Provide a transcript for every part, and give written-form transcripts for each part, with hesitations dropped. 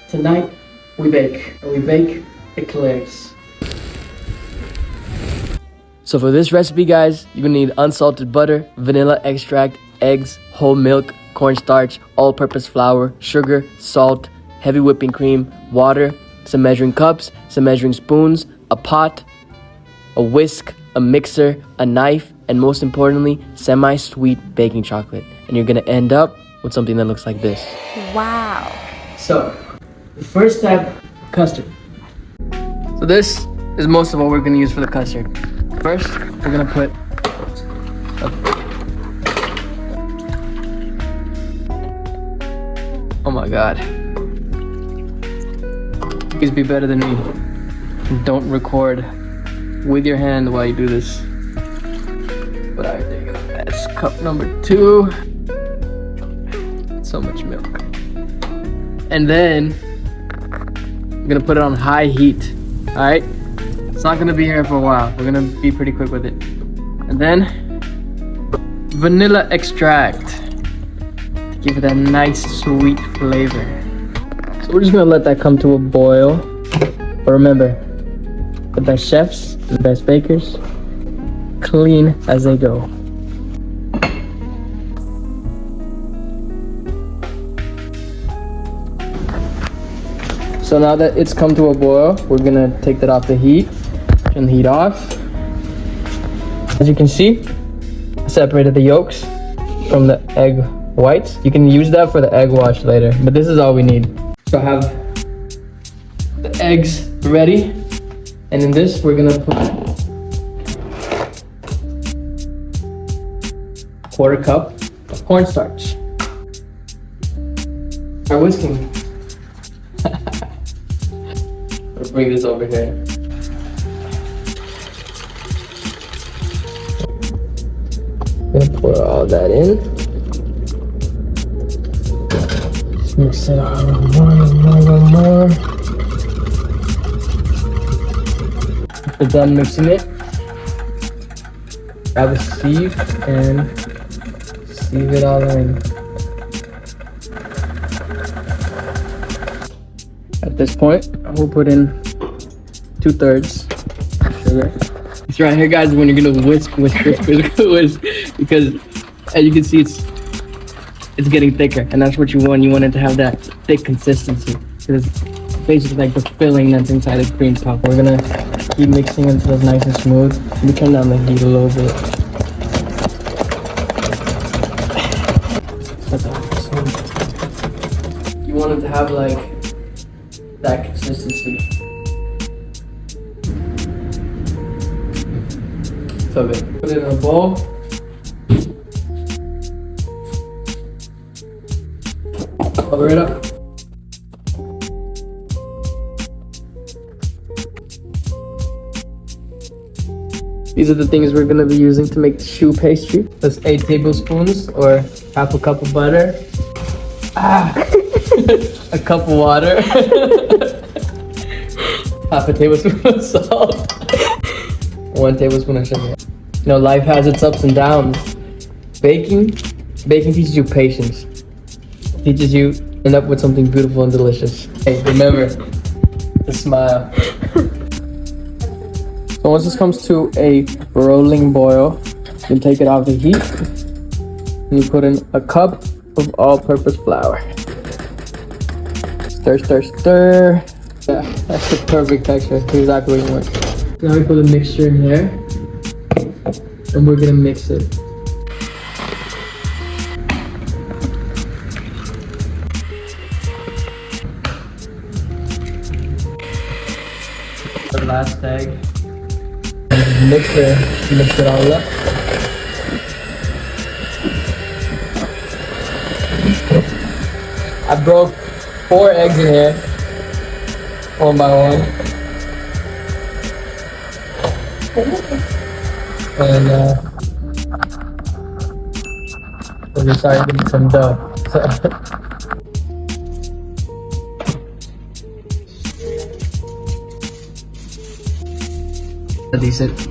Tonight, we bake. And we bake eclairs. So for this recipe, guys, you're gonna need unsalted butter, vanilla extract, eggs, whole milk, cornstarch, all-purpose flour, sugar, salt, heavy whipping cream, water, some measuring cups, some measuring spoons, a pot, a whisk, a mixer, a knife, and most importantly, semi-sweet baking chocolate. And you're gonna end up with something that looks like this. Wow. So, the first step, custard. So this is most of what we're gonna use for the custard. First, we're gonna put oh my god. Please be better than me. Don't record with your hand while you do this. But alright, there you go. That's cup number 2. So much milk. And then I'm gonna put it on high heat. Alright? It's not gonna be here for a while. We're gonna be pretty quick with it. And then vanilla extract to give it that nice sweet flavor. So we're just gonna let that come to a boil. But remember, the best chefs, the best bakers, clean as they go. So now that it's come to a boil, we're gonna take that off the heat. Turn the heat off. As you can see, I separated the yolks from the egg whites. You can use that for the egg wash later, but this is all we need. So I have the eggs ready, and in this we're gonna put 1/4 cup of cornstarch. Start whisking. Let's bring this over here. Gonna pour all that in. Just mix it all more. After done mixing it, grab a sieve and sieve it all in. At this point, we'll put in 2/3 sugar. It's right here, guys, when you're gonna whisk, because as you can see, it's getting thicker, and that's what you want. You want it to have that thick consistency, because it's basically like the filling that's inside the cream puff. We're gonna keep mixing until it's nice and smooth. Let me turn down the heat a little bit. You want it to have like that consistency. So good. Put it in a bowl. Cover it up. These are the things we're gonna be using to make the choux pastry. That's 8 tablespoons or half a cup of butter. A cup of water. Half a tablespoon of salt. 1 tablespoon of sugar. You know, life has its ups and downs. Baking teaches you patience. It teaches you to end up with something beautiful and delicious. Hey, remember to smile. So once this comes to a rolling boil, you can take it off the heat and you put in a cup of all-purpose flour. Stir, stir, stir. Yeah, that's the perfect texture. That's exactly what you want. Now we put the mixture in here, and we're gonna mix it. The last egg. Mix it all up. I broke 4 eggs in here, one by one. And we started getting some dough. Decent.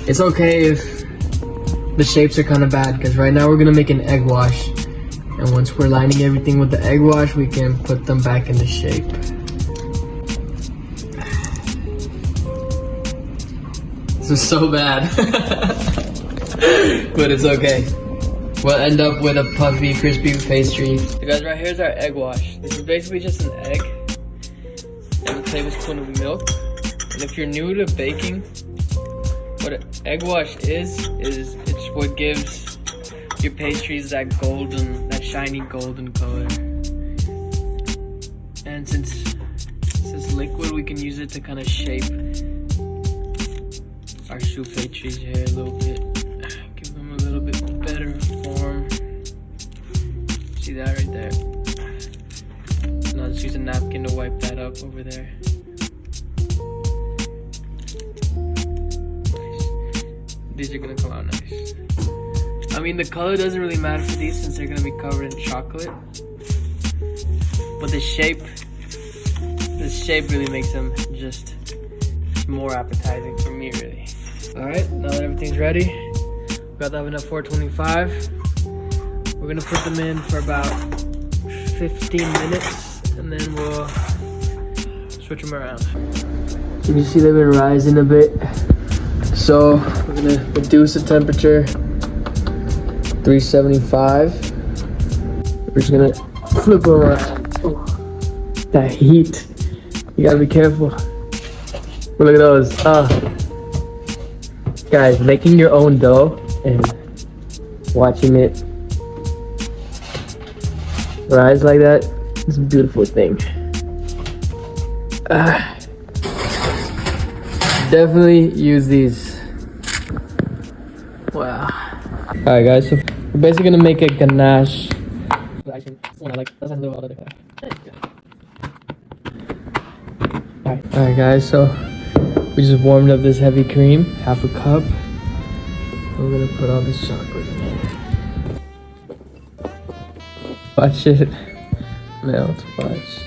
It's okay if the shapes are kind of bad, because right now we're gonna make an egg wash, And once we're lining everything with the egg wash, we can put them back into shape. This is so bad, but it's okay. We'll end up with a puffy, crispy pastry. So guys, right here's our egg wash. This is basically just an egg and a tablespoon of milk. And if you're new to baking, what an egg wash is it's what gives your pastries that golden, that shiny golden color. And since it's liquid, we can use it to kind of shape our choux pastries here a little bit. Give them a little bit better form. See that right there? Now just use a napkin to wipe that up over there. These are gonna come out nice. I mean, the color doesn't really matter for these since they're gonna be covered in chocolate. But the shape really makes them just more appetizing for me, really. All right, now that everything's ready, we got the oven at 425. We're gonna put them in for about 15 minutes, and then we'll switch them around. Can you see they've been rising a bit? So we're gonna reduce the temperature, 375. We're just gonna flip them around. Oh, that heat, you gotta be careful. Look at those. Guys, making your own dough and watching it rise like that is a beautiful thing. Definitely use these. Wow. Alright guys, so we're basically gonna make a ganache. Alright guys, so we just warmed up this heavy cream, half a cup. We're gonna put all this chocolate in here. Watch it melt, watch.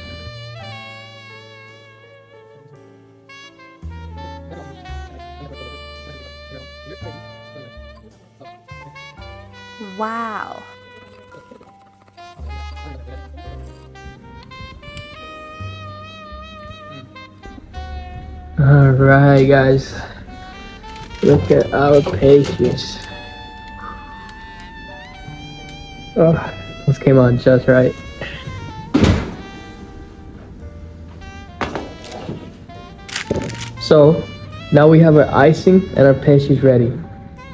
Wow. Alright guys, look at our pastries. Oh, this came out just right. So now we have our icing and our pastries ready.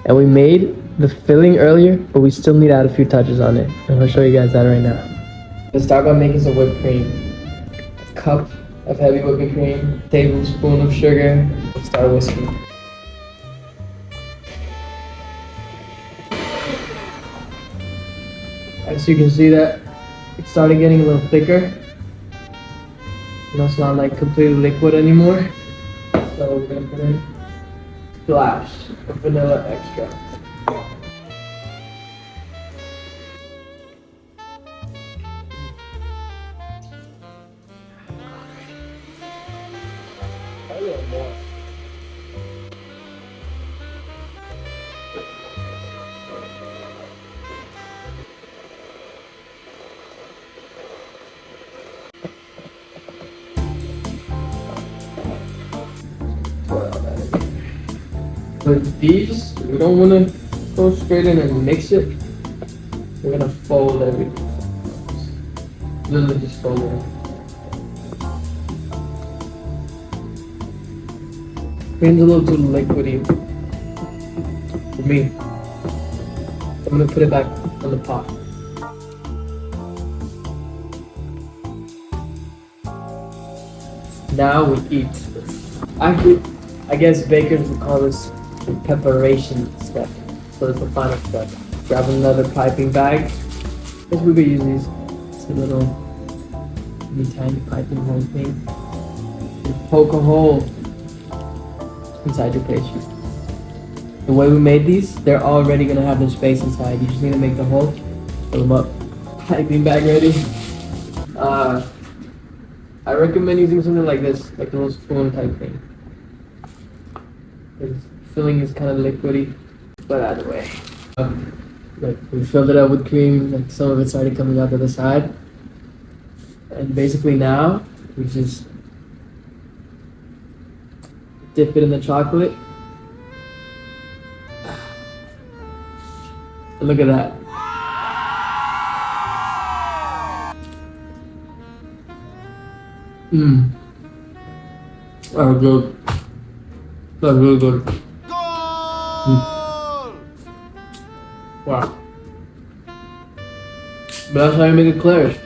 And we made the filling earlier, but we still need to add a few touches on it. And I'll show you guys that right now. Let's start by making some whipped cream. A cup of heavy whipping cream, tablespoon of sugar. Let's start whisking. As you can see that it's starting getting a little thicker. You know, it's not like completely liquid anymore. So we're gonna put in a splash of vanilla extract. A little more. But these, we don't want to go straight in and mix it. We're gonna fold everything. Literally just fold it. Cream's a little too liquidy for me. I'm gonna put it back on the pot. Now we eat. Actually, I guess bakers would call this the preparation step. So it's the final step. Grab another piping bag. I guess we could use these. It's a little tiny piping hole thing. And poke a hole inside your pastry. The way we made these, they're already gonna have their space inside. You just need to make the hole, fill them up. Piping bag ready. I recommend using something like this, like a little spoon type thing. The filling is kind of liquidy, but either way. Like we filled it up with cream, like some of it's already coming out the other side. And basically now we just dip it in the chocolate. And look at that. Mmm. Oh, good. That's really good. Wow. But that's how you make Eclairs.